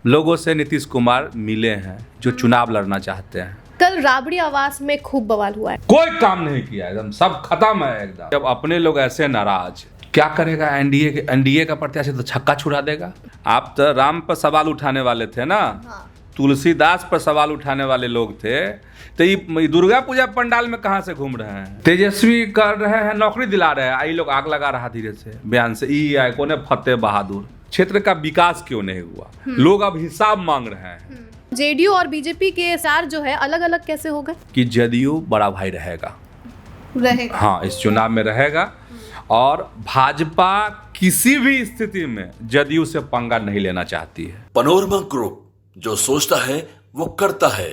लोगों से नीतीश कुमार मिले हैं जो चुनाव लड़ना चाहते हैं। कल राबड़ी आवास में खूब बवाल हुआ है। कोई काम नहीं किया, एकदम सब खत्म है एकदम। जब अपने लोग ऐसे नाराज, क्या करेगा एनडीए का प्रत्याशी तो छक्का छुड़ा देगा। आप तो राम पर सवाल उठाने वाले थे ना, तुलसीदास पर सवाल उठाने वाले लोग थे, तो ये दुर्गा पूजा पंडाल में कहाँ से घूम रहे हैं। तेजस्वी कर रहे हैं, नौकरी दिला रहे हैं, आई लोग आग लगा रहा धीरे से बयान से। ई कोने फतेह बहादुर, क्षेत्र का विकास क्यों नहीं हुआ, लोग अब हिसाब मांग रहे हैं। जेडीयू और बीजेपी के सार जो है अलग अलग कैसे हो गए कि जदयू बड़ा भाई रहेगा, हाँ इस चुनाव में रहेगा, और भाजपा किसी भी स्थिति में जदयू से पंगा नहीं लेना चाहती है। पनोरमा ग्रुप, जो सोचता है वो करता है।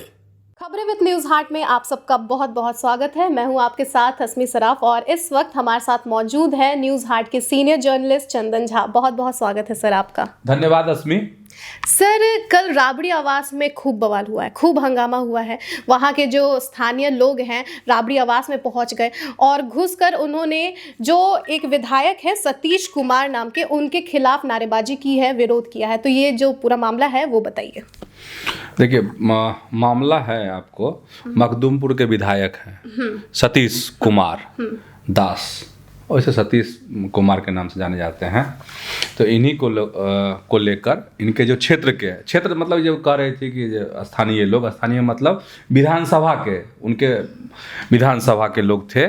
खबरें विद न्यूज हार्ट में आप सबका बहुत बहुत स्वागत है। मैं हूं आपके साथ अस्मी सराफ और इस वक्त हमारे साथ मौजूद है न्यूज हार्ट के सीनियर जर्नलिस्ट चंदन झा। बहुत बहुत स्वागत है सर आपका। धन्यवाद अस्मी। सर, कल राबड़ी आवास में खूब बवाल हुआ है, खूब हंगामा हुआ है। वहाँ के जो स्थानीय लोग हैं राबड़ी आवास में पहुँच गए और घुसकर उन्होंने जो एक विधायक है सतीश कुमार नाम के, उनके खिलाफ नारेबाजी की है, विरोध किया है। तो ये जो पूरा मामला है वो बताइए। देखिए मामला है, आपको मखदूमपुर के विधायक हैं सतीश कुमार दास, वैसे सतीश कुमार के नाम से जाने जाते हैं। तो इन्हीं को लेकर इनके जो क्षेत्र मतलब जो कह रहे थे कि जो स्थानीय लोग, स्थानीय मतलब विधानसभा के, उनके विधानसभा के लोग थे,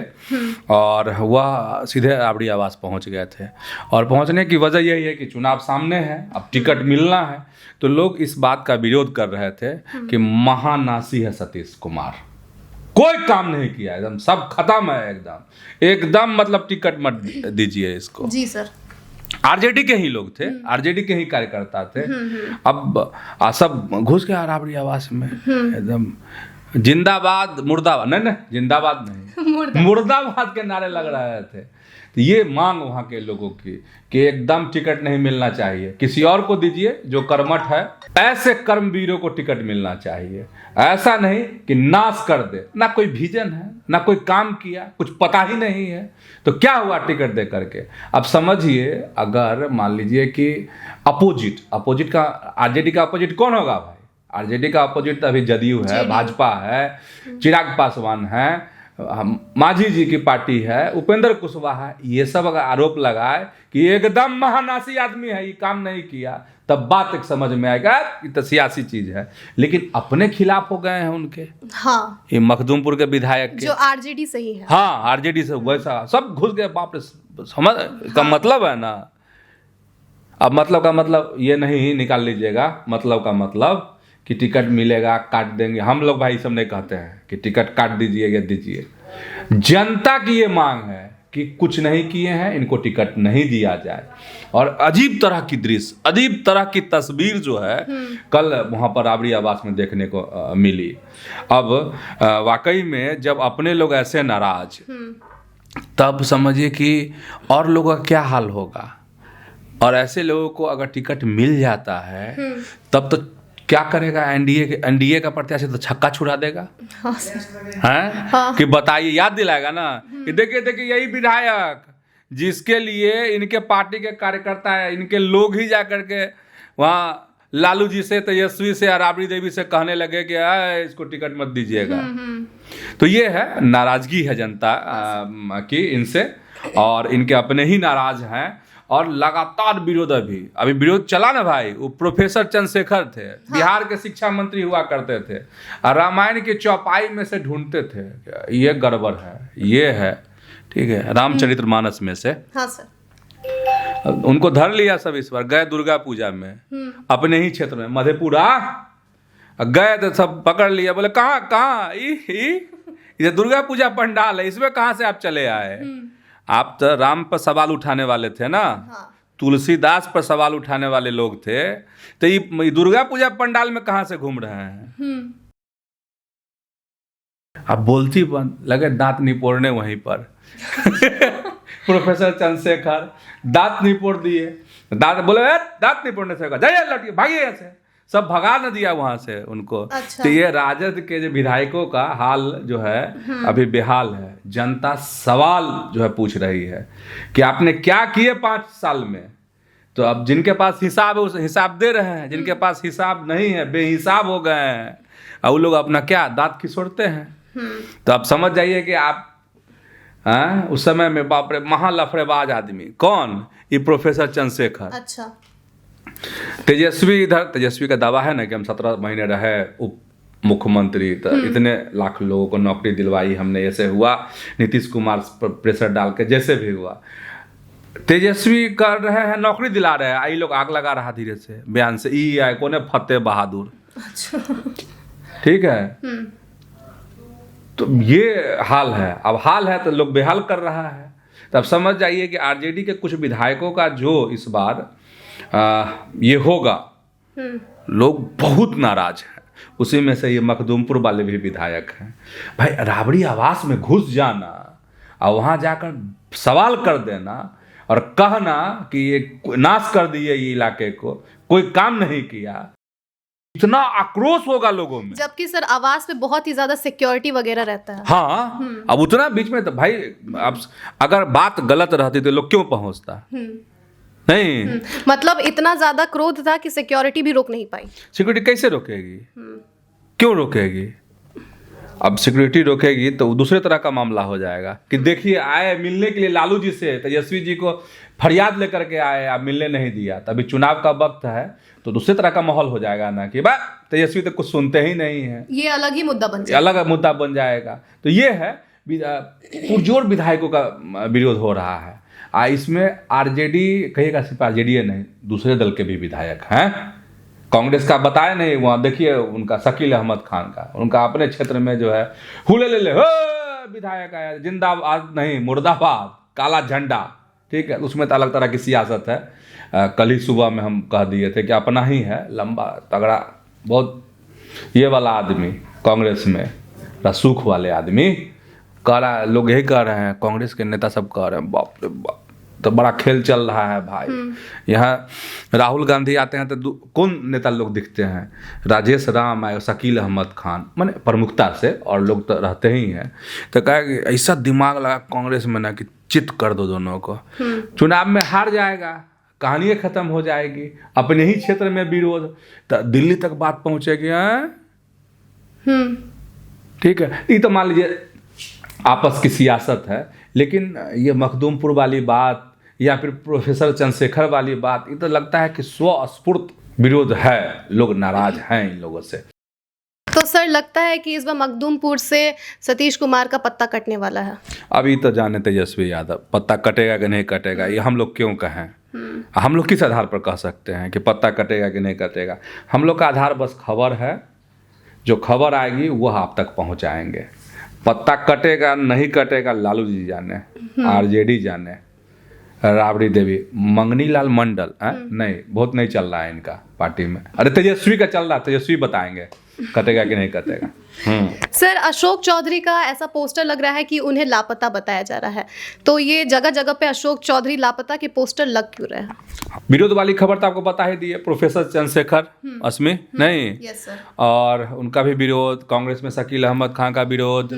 और वह सीधे राबड़ी आवास पहुंच गए थे। और पहुंचने की वजह यही है कि चुनाव सामने है, अब टिकट मिलना है। तो लोग इस बात का विरोध कर रहे थे कि महानासी है सतीश कुमार, कोई काम नहीं किया, एकदम सब खत्म है एकदम मतलब टिकट मत दीजिए इसको। जी सर। आरजेडी के ही लोग थे, आरजेडी के ही कार्यकर्ता थे। अब सब घुस गया राबड़ी आवास में, एकदम जिंदाबाद मुर्दाबाद, नहीं जिंदाबाद नहीं मुर्दाबाद के नारे लग रहे थे। तो ये मांग वहाँ के लोगों की कि एकदम टिकट नहीं मिलना चाहिए, किसी और को दीजिए जो कर्मठ है। ऐसे कर्मवीरों को टिकट मिलना चाहिए, ऐसा नहीं कि नाश कर दे, ना कोई विजन है, ना कोई काम किया, कुछ पता ही नहीं है, तो क्या हुआ टिकट दे करके। अब समझिए, अगर मान लीजिए कि अपोजिट का, आरजेडी का अपोजिट कौन होगा भाई? आरजेडी का अपोजिट तो अभी जदयू है, भाजपा है, चिराग पासवान है, मांझी जी की पार्टी है, उपेंद्र कुशवाहा है। ये सब अगर आरोप लगाए कि एकदम महानासी आदमी है, ये काम नहीं किया, तब बात एक समझ में आएगा कि तो सियासी चीज है। लेकिन अपने खिलाफ हो गए हैं उनके, हाँ, ये मखदूमपुर के विधायक के, जो आरजेडी से ही है। हाँ आरजेडी से वैसा सब घुस गए। बाप रे, समझ का मतलब है ना। अब मतलब का मतलब ये नहीं निकाल लीजिएगा, मतलब का मतलब कि टिकट मिलेगा काट देंगे। हम लोग भाई सब नहीं कहते हैं कि टिकट काट दीजिए या दीजिए। जनता की ये मांग है कि कुछ नहीं किए हैं, इनको टिकट नहीं दिया जाए। और अजीब तरह की दृश्य, अजीब तरह की तस्वीर जो है कल वहाँ पर राबड़ी आवास में देखने को मिली। अब वाकई में जब अपने लोग ऐसे नाराज, तब समझिए कि और लोगों का क्या हाल होगा। और ऐसे लोगों को अगर टिकट मिल जाता है तब तो क्या करेगा एनडीए का प्रत्याशी तो छक्का छुड़ा देगा। हाँ, हैं? हाँ। कि बताइए, याद दिलाएगा ना कि देखिए यही विधायक जिसके लिए इनके पार्टी के कार्यकर्ता है, इनके लोग ही जा करके वहाँ लालू जी से, तेजस्वी से और राबड़ी देवी से कहने लगे कि इसको टिकट मत दीजिएगा। तो ये है नाराजगी है जनता की इनसे, और इनके अपने ही नाराज हैं, और लगातार विरोध अभी विरोध चला ना भाई। वो प्रोफेसर चंद्रशेखर थे, बिहार के शिक्षा मंत्री हुआ करते थे, और रामायण की चौपाई में से ढूंढते थे ये गड़बड़ है, ये है, ठीक है, रामचरितमानस में से। हाँ सर। उनको धर लिया सब। इस बार गए दुर्गा पूजा में अपने ही क्षेत्र में मधेपुरा गए, तो सब पकड़ लिया, बोले कहाँ ये दुर्गा पूजा पंडाल है, इसमें कहाँ से आप चले आए? आप तो राम पर सवाल उठाने वाले थे ना, तुलसीदास पर सवाल उठाने वाले लोग थे, तो ये दुर्गा पूजा पंडाल में कहाँ से घूम रहे हैं? अब बोलती बंद, लगे दांत निपोड़ने वहीं पर। प्रोफेसर चंद्रशेखर दांत निपोड़ दिए, दांत बोले दांत निपोड़ने से जाइए लौटिए, भागिए यहाँ से, सब भगा न दिया वहां से उनको। अच्छा। तो ये राजद के जो विधायकों का हाल जो है अभी बेहाल है। जनता सवाल जो है पूछ रही है कि आपने क्या किए 5 साल में, तो अब जिनके पास हिसाब है उस हिसाब दे रहे हैं, जिनके पास हिसाब नहीं है बेहिसाब हो गए हैं, और वो लोग अपना क्या दांत खिसोड़ते हैं। तो आप समझ जाइए कि आप उस समय में बाप रे महा लफड़ेबाज आदमी कौन, ये प्रोफेसर चंद्रशेखर। अच्छा। तेजस्वी का दावा है ना कि हम 17 महीने रहे उप मुख्यमंत्री, तो इतने लाख लोगों को नौकरी दिलवाई हमने, ऐसे हुआ नीतीश कुमार पर प्रेशर डाल के जैसे भी हुआ। तेजस्वी कर रहे हैं, नौकरी दिला रहे हैं, आई लोग आग लगा रहा धीरे से बयान से, ई आए कौन है फतेह बहादुर। अच्छा। ठीक है, तो ये हाल है। अब हाल है तो लोग बेहाल कर रहा है। तब समझ जाइए कि आरजेडी के कुछ विधायकों का जो इस बार ये होगा, लोग बहुत नाराज हैं। उसी में से ये मखदूमपुर वाले भी विधायक हैं। भाई राबड़ी आवास में घुस जाना और वहाँ जाकर सवाल कर देना और कहना कि ये नाश कर दिए ये इलाके को, कोई काम नहीं किया, इतना आक्रोश होगा लोगों में। जबकि सर आवास में बहुत ही ज्यादा सिक्योरिटी वगैरह रहता है। हाँ, अब उतना बीच में तो भाई अब अगर बात गलत रहती तो लोग क्यों पहुंचता नहीं। मतलब इतना ज्यादा क्रोध था कि सिक्योरिटी भी रोक नहीं पाई। सिक्योरिटी कैसे रोकेगी, क्यों रोकेगी? अब सिक्योरिटी रोकेगी तो दूसरे तरह का मामला हो जाएगा कि देखिए आए मिलने के लिए लालू जी से, तेजस्वी जी को फरियाद लेकर के आए, आप मिलने नहीं दिया। तभी चुनाव का वक्त है तो दूसरे तरह का माहौल हो जाएगा ना कि बा तेजस्वी तो कुछ सुनते ही नहीं है, ये अलग ही मुद्दा बन जाएगा, अलग मुद्दा बन जाएगा। तो ये है पुरजोर विधायकों का विरोध हो रहा है। इसमें आरजेडी कहिएगा, सिर्फ आरजेडी नहीं, दूसरे दल के भी विधायक हैं। कांग्रेस का बताया नहीं, वहाँ देखिए उनका शकील अहमद खान का, उनका अपने क्षेत्र में जो है हुले ले विधायक आया, जिंदाबाद नहीं मुर्दाबाद, काला झंडा। ठीक है, उसमें तो अलग तरह की सियासत है। कल ही सुबह में हम कह दिए थे कि अपना ही है लंबा तगड़ा बहुत ये वाला आदमी कांग्रेस में, रसूख वाले आदमी कह रहा है, लोग यही कह रहे हैं, कांग्रेस के नेता सब कह रहे हैं बाप रे बाप तो बड़ा खेल चल रहा है भाई। यहाँ राहुल गांधी आते हैं तो कौन नेता लोग दिखते हैं, राजेश राम आए, शकील अहमद खान, माने प्रमुखता से, और लोग तो रहते ही हैं। तो कहा कि ऐसा दिमाग लगा कांग्रेस में ना कि चित कर दो दोनों को, चुनाव में हार जाएगा, कहानी खत्म हो जाएगी, अपने ही क्षेत्र में विरोध, तो दिल्ली तक बात पहुंचेगी। ठीक है, ये तो मान लीजिए आपस की सियासत है, लेकिन ये मखदूमपुर वाली बात या फिर प्रोफेसर चंद्रशेखर वाली बात, ये तो लगता है कि स्वस्फूर्त विरोध है, लोग नाराज हैं इन लोगों से। तो सर लगता है कि इस बार मखदूमपुर से सतीश कुमार का पत्ता कटने वाला है। अभी तो जाने तेजस्वी यादव पत्ता कटेगा कि नहीं कटेगा, ये हम लोग क्यों कहें, हम लोग किस आधार पर कह सकते हैं कि पत्ता कटेगा कि नहीं कटेगा? हम लोग का आधार बस खबर है, जो खबर आएगी वह आप तक पहुंचाएंगे। पत्ता कटेगा नहीं कटेगा लालू जी जाने, आरजेडी जाने, राबड़ी देवी, मंगनी लाल मंडल नहीं, बहुत नहीं चल रहा है इनका पार्टी में। अरे तेजस्वी का चल रहा है, तेजस्वी बताएंगे कटेगा कि नहीं कटेगा। सर अशोक चौधरी का ऐसा पोस्टर लग रहा है कि उन्हें लापता बताया जा रहा है, तो ये जगह जगह पे अशोक चौधरी लापता के पोस्टर लग क्यों रहे हैं? विरोध वाली खबर तो आपको पता ही दी है, प्रोफेसर चंद्रशेखर अस्मी नहीं, यस सर, और उनका भी विरोध, कांग्रेस में शकील अहमद खान का विरोध,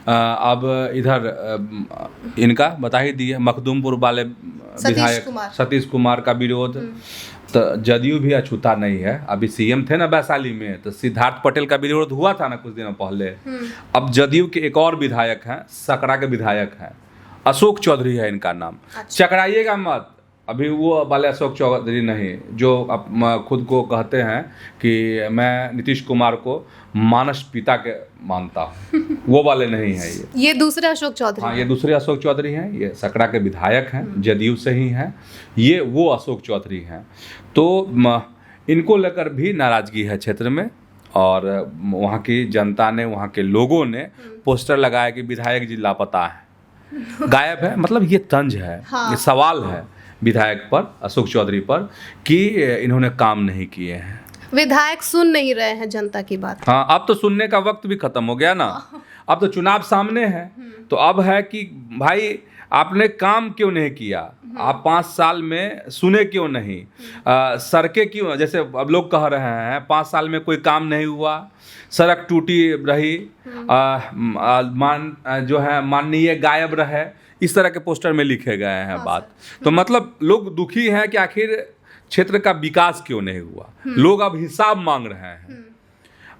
अब इधर इनका बता ही दिए मखदूमपुर वाले विधायक सतीश कुमार का विरोध। तो जदयू भी अछूता नहीं है, अभी सीएम थे ना वैशाली में, तो सिद्धार्थ पटेल का विरोध हुआ था ना कुछ दिनों पहले। अब जदयू के एक और विधायक हैं, सकरा के विधायक हैं, अशोक चौधरी है इनका नाम। चकराइएगा मत, अभी वो वाले अशोक चौधरी नहीं जो खुद को कहते हैं कि मैं नीतीश कुमार को मानस पिता के मानता हूँ, वो वाले नहीं है ये दूसरे अशोक चौधरी। हाँ, ये दूसरे अशोक चौधरी हैं, ये सकरा के विधायक हैं, जदयू से ही हैं, ये वो अशोक चौधरी हैं। तो इनको लेकर भी नाराजगी है क्षेत्र में, और वहाँ की जनता ने, वहाँ के लोगों ने पोस्टर लगाया कि विधायक जी लापता है, गायब है। मतलब ये तंज है, ये सवाल है विधायक पर, अशोक चौधरी पर, कि इन्होंने काम नहीं किए हैं। विधायक सुन नहीं रहे हैं जनता की बात। हाँ, अब तो सुनने का वक्त भी खत्म हो गया ना, अब तो चुनाव सामने है, तो अब है कि भाई आपने काम क्यों नहीं किया, आप 5 साल में सुने क्यों नहीं, सड़कें क्यों, जैसे अब लोग कह रहे हैं 5 साल में कोई काम नहीं हुआ, सड़क टूटी रही, जो है माननीय गायब रहे, इस तरह के पोस्टर में लिखे गए हैं बात। तो मतलब लोग दुखी हैं कि आखिर क्षेत्र का विकास क्यों नहीं हुआ? लोग अब हिसाब मांग रहे हैं।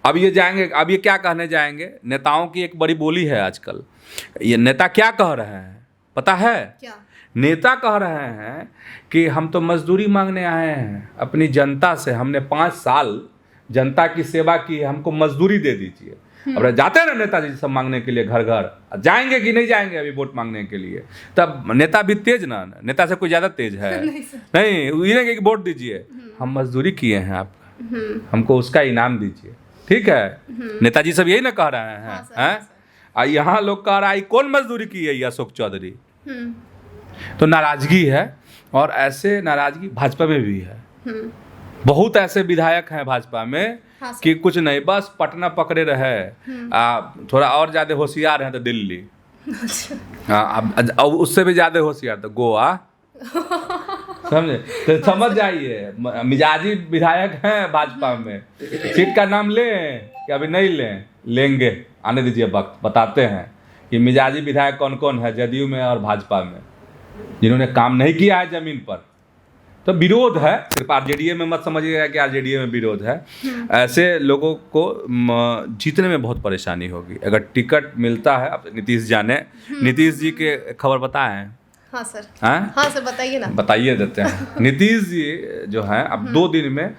अब ये जाएंगे, अब ये क्या कहने जाएंगे? नेताओं की एक बड़ी बोली है आजकल। ये नेता क्या कह रहे हैं पता है? क्या? नेता कह रहे हैं कि हम तो मजदूरी मांगने आए हैं अपनी जनता से, हमने 5 साल जनता की सेवा की, हमको मजदूरी दे दीजिए। अब जाते हैं ना नेताजी सब मांगने के लिए घर घर, जाएंगे कि नहीं जाएंगे अभी वोट मांगने के लिए? तब नेता भी तेज ना, नेता से कोई ज्यादा तेज है? नहीं, ये कि वोट दीजिए, हम मजदूरी किए हैं आपका, हमको उसका इनाम दीजिए। ठीक है, नेताजी सब यही ना कह रहे हैं। हैं? यहाँ लोग कह रहा है कौन मजदूरी की है ये अशोक चौधरी। तो नाराजगी है, और ऐसे नाराजगी भाजपा में भी है। बहुत ऐसे विधायक हैं भाजपा में कि कुछ नहीं, बस पटना पकड़े रहे, थोड़ा और ज्यादा होशियार हैं तो दिल्ली, अब उससे भी ज्यादा होशियार तो गोवा। समझे? तो समझ जाइए, मिजाजी विधायक हैं भाजपा में। सीट का नाम लें कि अभी नहीं लेंगे, आने दीजिए वक्त, बताते हैं कि मिजाजी विधायक कौन कौन है जदयू में और भाजपा में, जिन्होंने काम नहीं किया है जमीन पर। तो विरोध है, सिर्फ आरजेडीए में मत समझिएगा कि आरजेडीए में विरोध है। ऐसे लोगों को जीतने में बहुत परेशानी होगी अगर टिकट मिलता है। अब नीतीश जाने, नीतीश जी के खबर बताएं। हाँ सर। हाँ सर, बताइए ना। बताइए देते हैं। नीतीश जी जो हैं अब 2 दिन में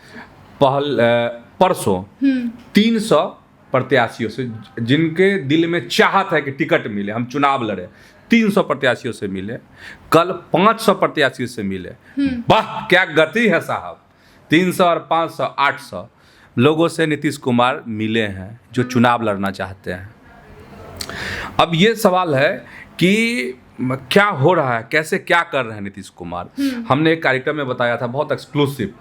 परसों 300 प्रत्याशियों से, जिनके दिल में चाहत है कि टिकट मिले, हम चुनाव लड़े, 300 प्रत्याशियों से मिले। कल 500 प्रत्याशियों से मिले। वाह क्या गति है साहब! 300 और 500 800 लोगों से नीतीश कुमार मिले हैं जो चुनाव लड़ना चाहते हैं। अब ये सवाल है कि क्या हो रहा है, कैसे क्या कर रहे हैं नीतीश कुमार। हमने एक कार्यक्रम में बताया था बहुत एक्सक्लूसिव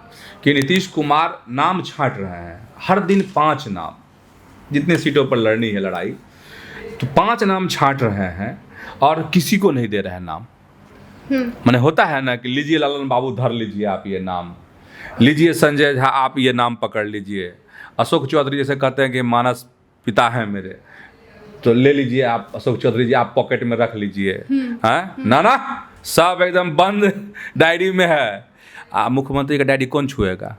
कि नीतीश कुमार नाम छांट रहे हैं, हर दिन 5 नाम, जितने सीटों पर लड़नी है लड़ाई, तो 5 नाम छांट रहे हैं और किसी को नहीं दे रहे हैं नाम। माने होता है ना कि लीजिए ललन बाबू धर लीजिए आप ये नाम, लीजिए संजय झा आप ये नाम पकड़ लीजिए, अशोक चौधरी जैसे कहते हैं कि मानस पिता हैं मेरे, तो ले लीजिए आप अशोक चौधरी जी, आप पॉकेट में रख लीजिए। हैं ना, सब एकदम बंद डायरी में है। मुख्यमंत्री का डायरी कौन छुएगा?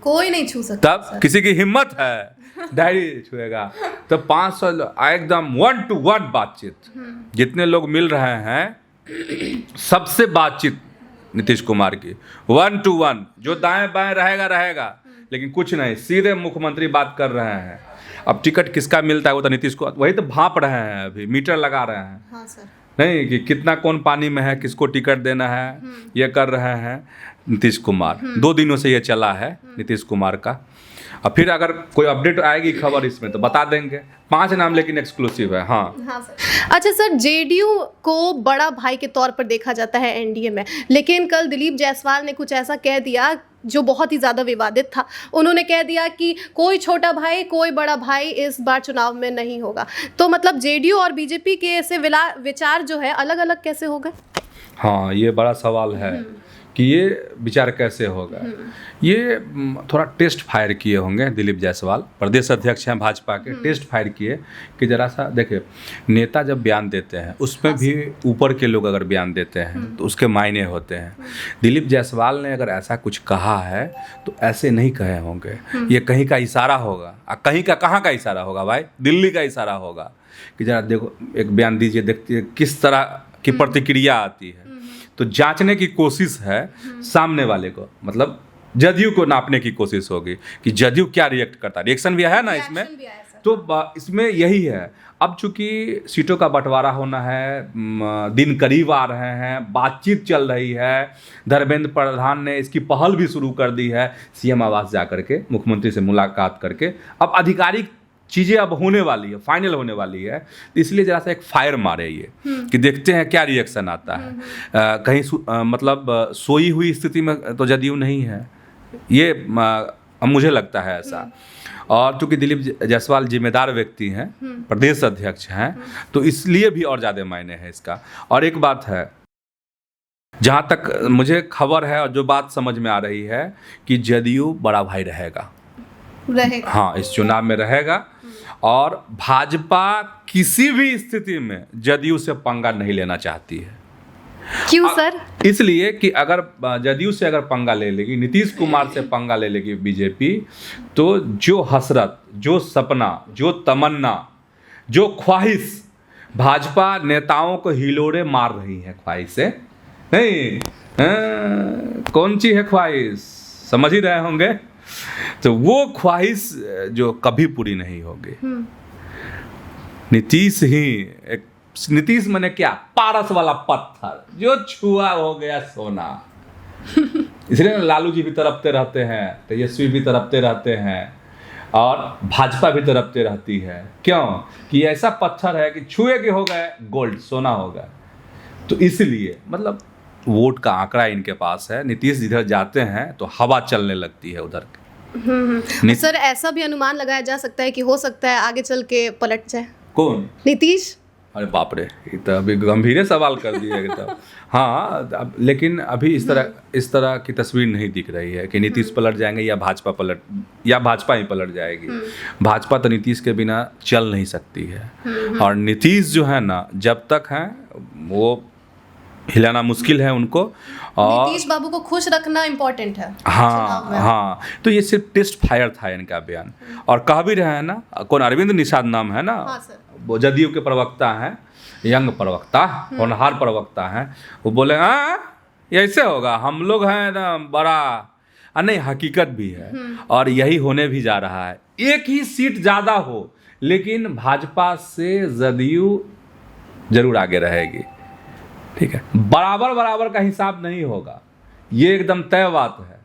कोई नहीं छू सकता। तब किसी की हिम्मत है डायरी छुएगा? तो 500 एकदम 1 to 1 बातचीत। जितने लोग मिल रहे हैं सबसे बातचीत नीतीश कुमार की 1 to 1, जो दाएं बाएं रहेगा, लेकिन कुछ नहीं, सीधे मुख्यमंत्री बात कर रहे हैं। अब टिकट किसका मिलता है वो तो नीतीश को, वही तो भांप रहे हैं, अभी मीटर लगा रहे हैं। हाँ सर। नहीं कि कितना कौन पानी में है, किसको टिकट देना है, ये कर रहे हैं नीतीश कुमार। 2 दिनों से ये चला है नीतीश कुमार का। अब फिर अगर कोई अपडेट आएगी खबर इसमें तो बता देंगे। 5 नाम लेकिन एक्सक्लूसिव है। हाँ सर। अच्छा सर, जेडीयू को बड़ा भाई के तौर पर देखा जाता है एनडीए में, लेकिन कल दिलीप जायसवाल ने कुछ ऐसा कह दिया जो बहुत ही ज़्यादा विवादित था। उन्होंने कह दिया कि कोई छोटा भाई कोई बड़ा भाई इस बार चुनाव में नहीं होगा। तो मतलब जेडीयू और बीजेपी के ऐसे विचार जो है अलग अलग कैसे हो गए? हाँ, ये बड़ा सवाल है कि ये विचार कैसे होगा। ये थोड़ा टेस्ट फायर किए होंगे दिलीप जायसवाल, प्रदेश अध्यक्ष हैं भाजपा के, टेस्ट फायर किए कि जरा सा देखिए, नेता जब बयान देते हैं उसमें भी ऊपर के लोग अगर बयान देते हैं तो उसके मायने होते हैं। दिलीप जायसवाल ने अगर ऐसा कुछ कहा है तो ऐसे नहीं कहे होंगे, ये कहीं का इशारा होगा। कहीं का कहाँ का इशारा होगा भाई? दिल्ली का इशारा होगा कि जरा देखो एक बयान दीजिए, देखिए किस तरह की प्रतिक्रिया आती है। तो जांचने की कोशिश है सामने वाले को, मतलब जदयू को नापने की कोशिश होगी कि जदयू क्या रिएक्ट करता है। रिएक्शन भी है ना इसमें, तो इसमें यही है। अब चूंकि सीटों का बंटवारा होना है, दिन करीब आ रहे हैं, बातचीत चल रही है, धर्मेंद्र प्रधान ने इसकी पहल भी शुरू कर दी है, सीएम आवास जा करके मुख्यमंत्री से मुलाकात करके। अब आधिकारिक चीज़ें अब होने वाली है, फाइनल होने वाली है, इसलिए जरा सा एक फायर मारे ये कि देखते हैं क्या रिएक्शन आता है। कहीं मतलब सोई हुई स्थिति में तो जदयू नहीं है, ये मुझे लगता है ऐसा। और चूंकि दिलीप जायसवाल जिम्मेदार व्यक्ति हैं, प्रदेश अध्यक्ष हैं, तो इसलिए भी और ज़्यादा मायने है इसका। और एक बात है, जहाँ तक मुझे खबर है और जो बात समझ में आ रही है कि जदयू बड़ा भाई रहेगा। हाँ, इस चुनाव में रहेगा, और भाजपा किसी भी स्थिति में जदयू से पंगा नहीं लेना चाहती है। क्यों सर? इसलिए कि अगर जदयू से अगर पंगा ले लेगी, नीतीश कुमार से पंगा ले लेगी बीजेपी, तो जो हसरत, जो सपना, जो तमन्ना, जो ख्वाहिश भाजपा नेताओं को हिलोड़े मार रही है, ख्वाहिशें नहीं, कौन सी है ख्वाहिश, समझ ही रहे होंगे। तो वो ख्वाहिश जो कभी पूरी नहीं होगी। नीतीश ही एक, नीतीश मैंने क्या, पारस वाला पत्थर जो छुआ हो गया सोना। इसलिए लालू जी भी तड़पते रहते हैं, तेजस्वी भी तड़पते रहते हैं, और भाजपा भी तड़पते रहती है। क्यों? कि ऐसा पत्थर है कि छुए के हो गए गोल्ड, सोना हो गया। तो इसलिए मतलब वोट का आंकड़ा इनके पास है। नीतीश जिधर जाते हैं तो हवा चलने लगती है उधर। सर ऐसा भी अनुमान लगाया जा सकता है कि हो सकता है आगे चल के पलट जाए। कौन? नीतीश। अरे बाप रे, ये तो अभी गंभीर सवाल कर दिया गया। हाँ, लेकिन अभी इस तरह की तस्वीर नहीं दिख रही है कि नीतीश पलट जाएंगे या भाजपा ही पलट जाएगी। भाजपा तो नीतीश के बिना चल नहीं सकती है, और नीतीश जो है ना, जब तक है वो हिलाना मुश्किल है उनको। और नीतीश बाबू को खुश रखना इम्पोर्टेंट है। हाँ, तो ये सिर्फ टेस्ट फायर था इनका बयान। और कह भी रहे हैं ना, कौन, अरविंद निषाद नाम है ना, हाँ सर, वो जदयू के प्रवक्ता हैं, यंग प्रवक्ता, होनहार प्रवक्ता हैं। वो बोले ये ऐसे होगा, हम लोग हैं ना बड़ा, नहीं हकीकत भी है, और यही होने भी जा रहा है। एक ही सीट ज़्यादा हो, लेकिन भाजपा से जदयू जरूर आगे रहेगी। ठीक है, बराबर का हिसाब नहीं होगा, ये एकदम तय बात है,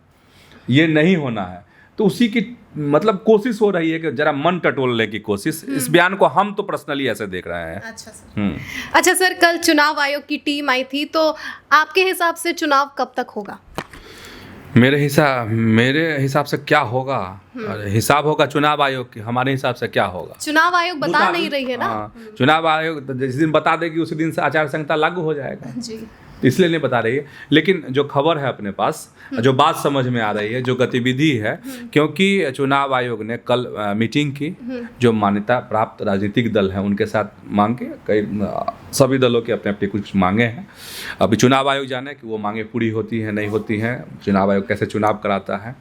ये नहीं होना है। तो उसी की मतलब कोशिश हो रही है कि जरा मन टटोलने की कोशिश। इस बयान को हम तो पर्सनली ऐसे देख रहे हैं। अच्छा सर। अच्छा सर, कल चुनाव आयोग की टीम आई थी, तो आपके हिसाब से चुनाव कब तक होगा? मेरे हिसाब से क्या होगा, हिसाब होगा चुनाव आयोग की। हमारे हिसाब से क्या होगा, चुनाव आयोग बता नहीं रही है ना। चुनाव आयोग जिस दिन बता देगी उसी दिन से आचार संहिता लागू हो जाएगा जी, इसलिए नहीं बता रही है। लेकिन जो खबर है अपने पास, जो बात समझ में आ रही है, जो गतिविधि है, क्योंकि चुनाव आयोग ने कल मीटिंग की, जो मान्यता प्राप्त राजनीतिक दल हैं उनके साथ मांगे, कई सभी दलों के अपने अपने कुछ मांगे हैं। अभी चुनाव आयोग जाने कि वो मांगे पूरी होती हैं नहीं होती हैं, चुनाव आयोग कैसे चुनाव कराता है।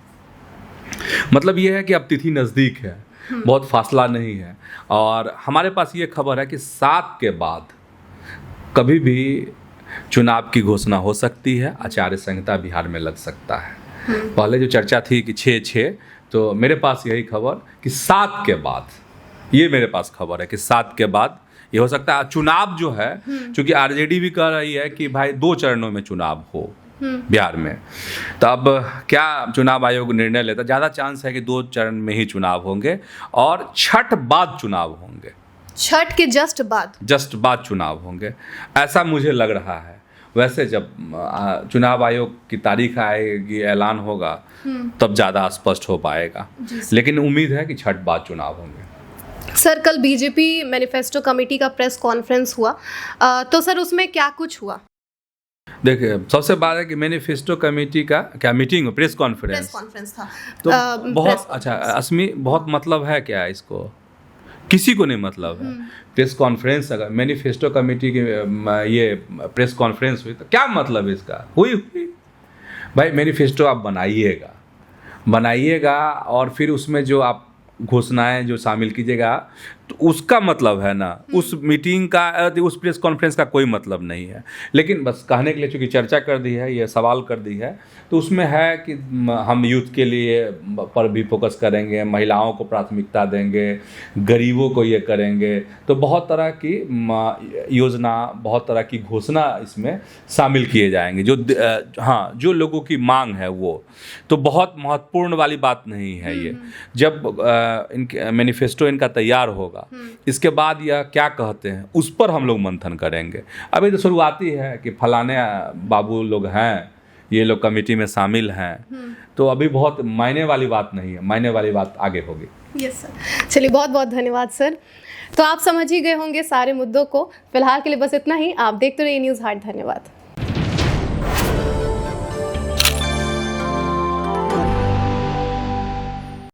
मतलब ये है कि अब तिथि नज़दीक है, बहुत फासला नहीं है। और हमारे पास ये खबर है कि 7 के बाद कभी भी चुनाव की घोषणा हो सकती है, आचार्य संहिता बिहार में लग सकता है। पहले जो चर्चा थी कि 6, तो मेरे पास यही खबर कि 7 के बाद, ये मेरे पास खबर है कि 7 के बाद ये हो सकता है। चुनाव जो है, चूंकि आरजेडी भी कह रही है कि भाई 2 चरणों में चुनाव हो बिहार में, तो अब क्या चुनाव आयोग निर्णय लेता, ज़्यादा चांस है कि 2 चरण में ही चुनाव होंगे, और छठ बाद चुनाव होंगे, छठ के जस्ट बाद चुनाव होंगे, ऐसा मुझे लग रहा है। वैसे जब चुनाव आयोग की तारीख आएगी, ऐलान होगा, तब ज़्यादा स्पष्ट हो पाएगा। लेकिन उम्मीद है कि छठ बाद चुनाव होंगे। सर कल बीजेपी मैनिफेस्टो कमेटी का प्रेस कॉन्फ्रेंस हुआ, तो सर उसमें क्या कुछ हुआ? देखिए, सबसे बात है कि मैनिफेस्टो कमेटी का क्या मीटिंग, प्रेस कॉन्फ्रेंस था, तो बहुत अच्छा। अस्मी बहुत मतलब है क्या इसको, किसी को नहीं मतलब है। प्रेस कॉन्फ्रेंस, अगर मैनिफेस्टो कमेटी की ये प्रेस कॉन्फ्रेंस हुई तो क्या मतलब इसका, हुई भाई मैनिफेस्टो आप बनाइएगा और फिर उसमें जो आप घोषणाएं जो शामिल कीजिएगा, तो उसका मतलब है ना, उस मीटिंग का, उस प्रेस कॉन्फ्रेंस का कोई मतलब नहीं है। लेकिन बस कहने के लिए चूँकि चर्चा कर दी है, ये सवाल कर दी है, तो उसमें है कि हम यूथ के लिए पर भी फोकस करेंगे, महिलाओं को प्राथमिकता देंगे, गरीबों को ये करेंगे। तो बहुत तरह की योजना, बहुत तरह की घोषणा इसमें शामिल किए जाएंगे, जो लोगों की मांग है वो। तो बहुत महत्वपूर्ण वाली बात नहीं है ये। जब इनके मैनिफेस्टो इनका तैयार होगा, इसके बाद यह क्या कहते हैं उस पर हम लोग मंथन करेंगे। अभी तो शुरुआती है कि फलाने बाबू लोग हैं, ये लोग कमेटी में शामिल हैं, तो अभी बहुत मायने वाली बात नहीं है, मायने वाली बात आगे होगी। यस सर, चलिए बहुत बहुत धन्यवाद सर। तो आप समझ ही गए होंगे सारे मुद्दों को। फिलहाल के लिए बस इतना ही। आप देखते रहिए न्यूज़ हाट। धन्यवाद।